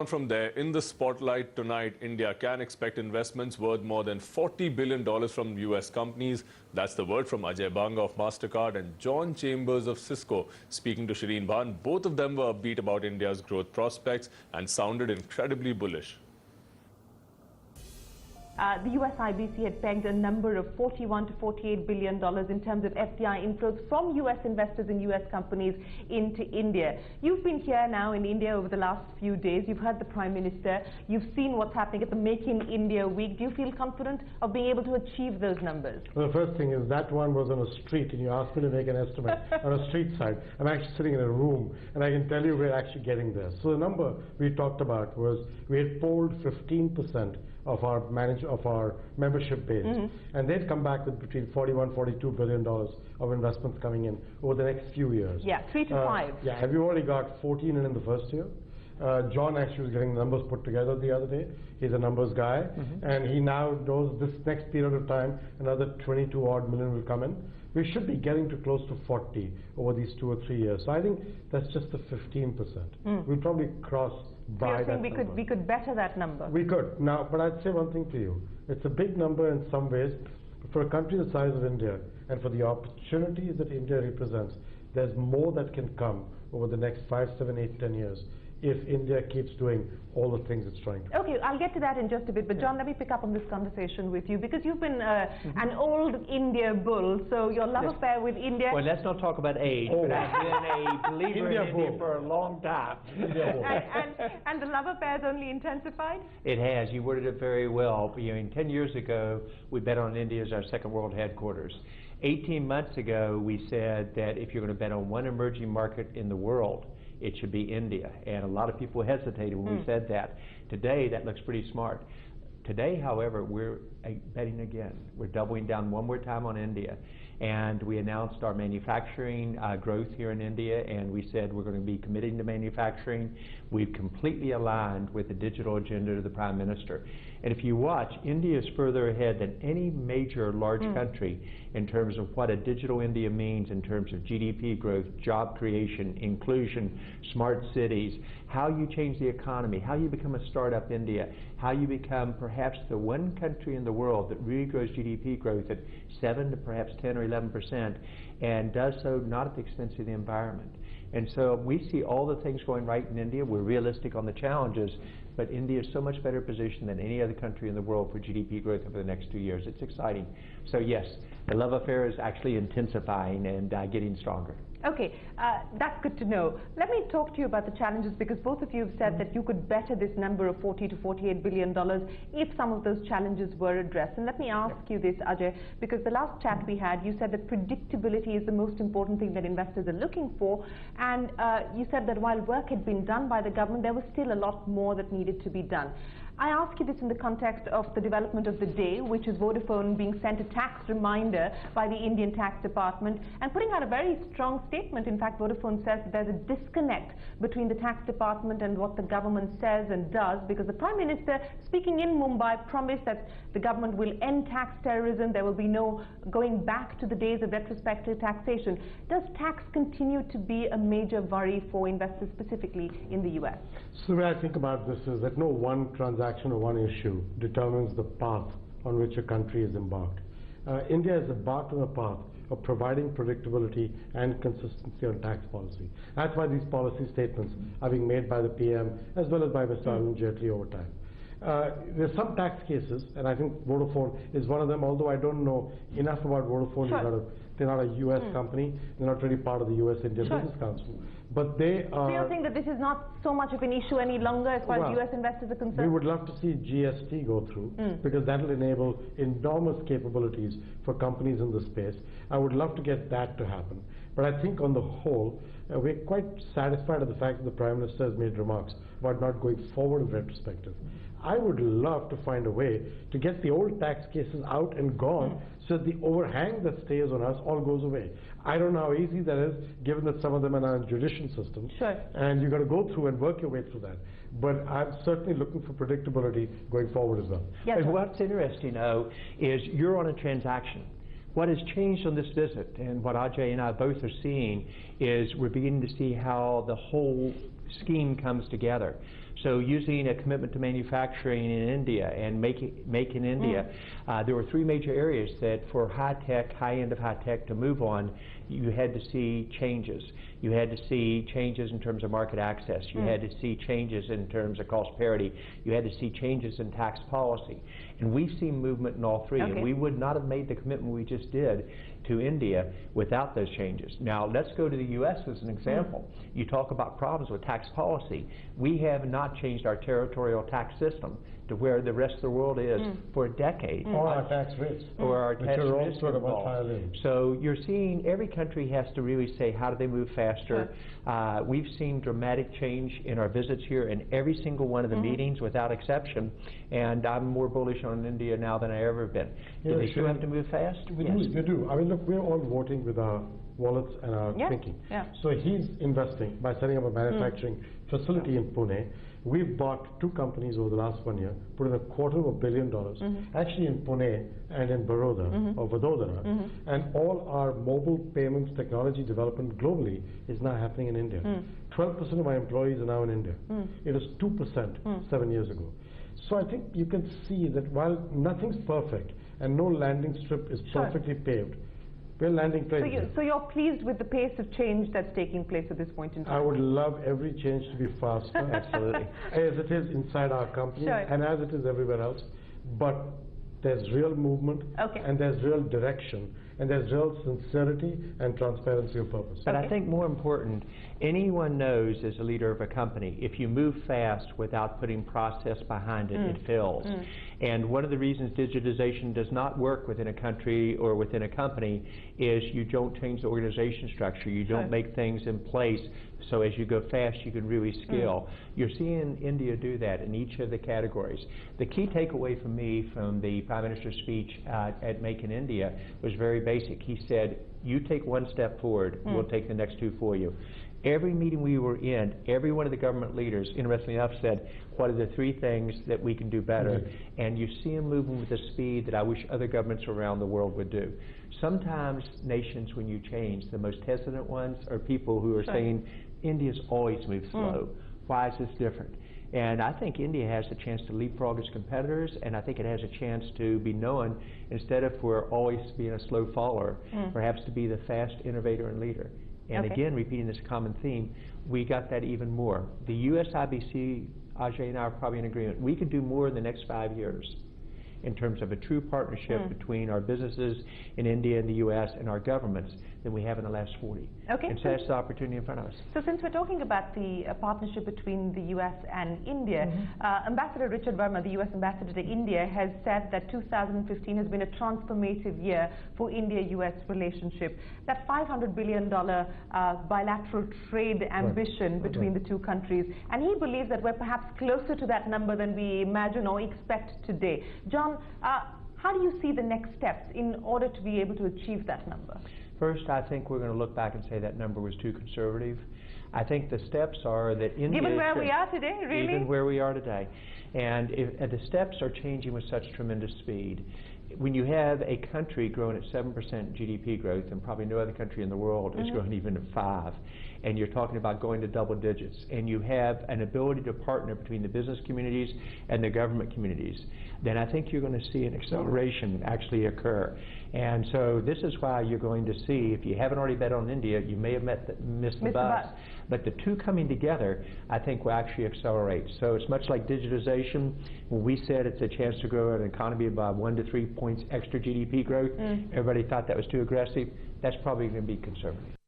From there, in the spotlight tonight, India can expect investments worth more than $40 billion from US companies. That's the word from Ajay Banga of MasterCard and John Chambers of Cisco. Speaking to Shireen Bhan, both of them were upbeat about India's growth prospects and sounded incredibly bullish. The US IBC had pegged a number of $41 to $48 billion in terms of FDI inflows from US investors in US companies into India. You've been here now in India over the last few days. You've heard the Prime Minister. You've seen what's happening at the Make in India week. Do you feel confident of being able to achieve those numbers? Well, the first thing is that one was on a street, and you asked me to make an estimate on a street side. I'm actually sitting in a room, and I can tell you we're actually getting there. So the number we talked about was we had polled 15% of our membership base, and they'd come back with between $41–42 billion of investments coming in over the next few years. Yeah, 3 to 5. Yeah, have you already got 14 in the first year? John actually was getting the numbers put together the other day. He's a numbers guy, and he now knows this next period of time another 22-odd million will come in. We should be getting to close to 40 over these 2 or 3 years. So I think that's just the 15%. We'll probably cross by that number. We could better that number. We could. Now, but I'd say one thing to you. It's a big number in some ways. For a country the size of India and for the opportunities that India represents, there's more that can come over the next 5, 7, 8, 10 years if India keeps doing all the things it's trying to do. Okay, I'll get to that in just a bit, but John, let me pick up on this conversation with you, because you've been an old India bull, so your love affair with India... Well, let's not talk about age, but I've been a believer in India for a long time. and the love affair has only intensified? It has. You worded it very well. 10 years ago, we bet on India as our second world headquarters. 18 months ago, we said that if you're going to bet on one emerging market in the world, it should be India, and a lot of people hesitated when we said that. Today, that looks pretty smart. Today, however, we're betting again. We're doubling down one more time on India, and we announced our manufacturing growth here in India, and we said we're going to be committing to manufacturing. We've completely aligned with the digital agenda of the Prime Minister. And if you watch, India is further ahead than any major large country in terms of what a digital India means in terms of GDP growth, job creation, inclusion, smart cities, how you change the economy, how you become a startup India, how you become perhaps the one country in the world that really grows GDP growth at 7 to perhaps 10 or 11% and does so not at the expense of the environment. And so we see all the things going right in India. We're realistic on the challenges, but India is so much better positioned than any other country in the world for GDP growth over the next 2 years. It's exciting. So yes, the love affair is actually intensifying and getting stronger. Okay, that's good to know. Let me talk to you about the challenges, because both of you have said that you could better this number of $40 to $48 billion if some of those challenges were addressed. And let me ask you this, Ajay, because the last chat we had, you said that predictability is the most important thing that investors are looking for, and you said that while work had been done by the government, there was still a lot more that needed to be done. I ask you this in the context of the development of the day, which is Vodafone being sent a tax reminder by the Indian Tax Department and putting out a very strong statement. In fact, Vodafone says that there's a disconnect between the Tax Department and what the government says and does, because the Prime Minister, speaking in Mumbai, promised that the government will end tax terrorism. There will be no going back to the days of retrospective taxation. Does tax continue to be a major worry for investors, specifically in the US? So the way I think about this is that no one transaction or one issue determines the path on which a country is embarked. India is embarked on a path of providing predictability and consistency on tax policy. That's why these policy statements are being made by the PM as well as by Mr. Arun Jaitley over time. There's some tax cases, and I think Vodafone is one of them, although I don't know enough about Vodafone. They're not a US company. They're not really part of the US-India Business Council. But they are... So you're saying that this is not so much of an issue any longer as far as US investors are concerned? We would love to see GST go through, because that will enable enormous capabilities for companies in the space. I would love to get that to happen. But I think on the whole, we're quite satisfied with the fact that the Prime Minister has made remarks about not going forward in retrospective. I would love to find a way to get the old tax cases out and gone so that the overhang that stays on us all goes away. I don't know how easy that is, given that some of them are now in judicial systems. And you've got to go through and work your way through that. But I'm certainly looking for predictability going forward as well. Yes, and what's interesting, though, is you're on a transaction. What has changed on this visit, and what Ajay and I both are seeing, is we're beginning to see how the whole scheme comes together. So using a commitment to manufacturing in India and make in India, there were three major areas that for high tech, high end of high tech to move on, you had to see changes. You had to see changes in terms of market access. You had to see changes in terms of cost parity. You had to see changes in tax policy. And we've seen movement in all three. Okay. And we would not have made the commitment we just did to India without those changes. Now, let's go to the U.S. as an example. You talk about problems with tax policy. We have not changed our territorial tax system to where the rest of the world is for a decade. Or our tax rates, Or our which tax are rates also at a much involved. higher level. So you're seeing every country has to really say how do they move faster. We've seen dramatic change in our visits here in every single one of the meetings without exception, and I'm more bullish on India now than I ever been. Yeah, Do they still sure. have to move fast? We Yes. do. I mean, look, we're all voting with our wallets and our thinking. Yeah. So he's investing by setting up a manufacturing facility in Pune. We've bought two companies over the last 1 year, put in $250 million, actually in Pune and in Baroda or Vadodara, and all our mobile payments technology development globally is now happening in India. 12% of my employees are now in India. It was 2% 7 years ago. So I think you can see that while nothing's perfect and no landing strip is perfectly paved, we're landing planes. So you're pleased with the pace of change that's taking place at this point in time? I would love every change to be faster, Absolutely. as it is inside our company Sure. and as it is everywhere else. But there's real movement, Okay. and there's real direction, and there's real sincerity and transparency of purpose. But I Okay. think more important, anyone knows as a leader of a company, if you move fast without putting process behind it, it fails. And one of the reasons digitization does not work within a country or within a company is you don't change the organization structure. You don't Sure. make things in place so as you go fast you can really scale. You're seeing India do that in each of the categories. The key takeaway for me from the Prime Minister's speech at Make in India was very basic. He said, you take one step forward, we'll take the next two for you. Every meeting we were in, every one of the government leaders, interestingly enough, said, what are the three things that we can do better? And you see them moving with the speed that I wish other governments around the world would do. Sometimes nations, when you change, the most hesitant ones are people who are saying, India's always moved slow. Why is this different? And I think India has a chance to leapfrog its competitors, and I think it has a chance to be known, instead of for always being a slow follower, perhaps to be the fast innovator and leader. And Okay. again, repeating this common theme, we got that even more. The US IBC, Ajay and I are probably in agreement. We could do more in the next 5 years in terms of a true partnership between our businesses in India and the US and our governments than we have in the last 40. Okay. And so that's the opportunity in front of us. So since we're talking about the partnership between the US and India, Ambassador Richard Verma, the US Ambassador to India, has said that 2015 has been a transformative year for India-US relationship. That $500 billion bilateral trade ambition between the two countries. And he believes that we're perhaps closer to that number than we imagine or expect today. John, how do you see the next steps in order to be able to achieve that number? First, I think we're going to look back and say that number was too conservative. I think the steps are that India... Given where we are today, really? Even where we are today. And the steps are changing with such tremendous speed. When you have a country growing at 7% GDP growth, and probably no other country in the world is growing even at 5%, and you're talking about going to double digits, and you have an ability to partner between the business communities and the government communities, then I think you're going to see an acceleration actually occur. And so this is why you're going to see, if you haven't already bet on India, you may have missed the bus. But the two coming together, I think, will actually accelerate. So it's much like digitization. When we said it's a chance to grow an economy by 1 to 3 points extra GDP growth, everybody thought that was too aggressive. That's probably going to be conservative.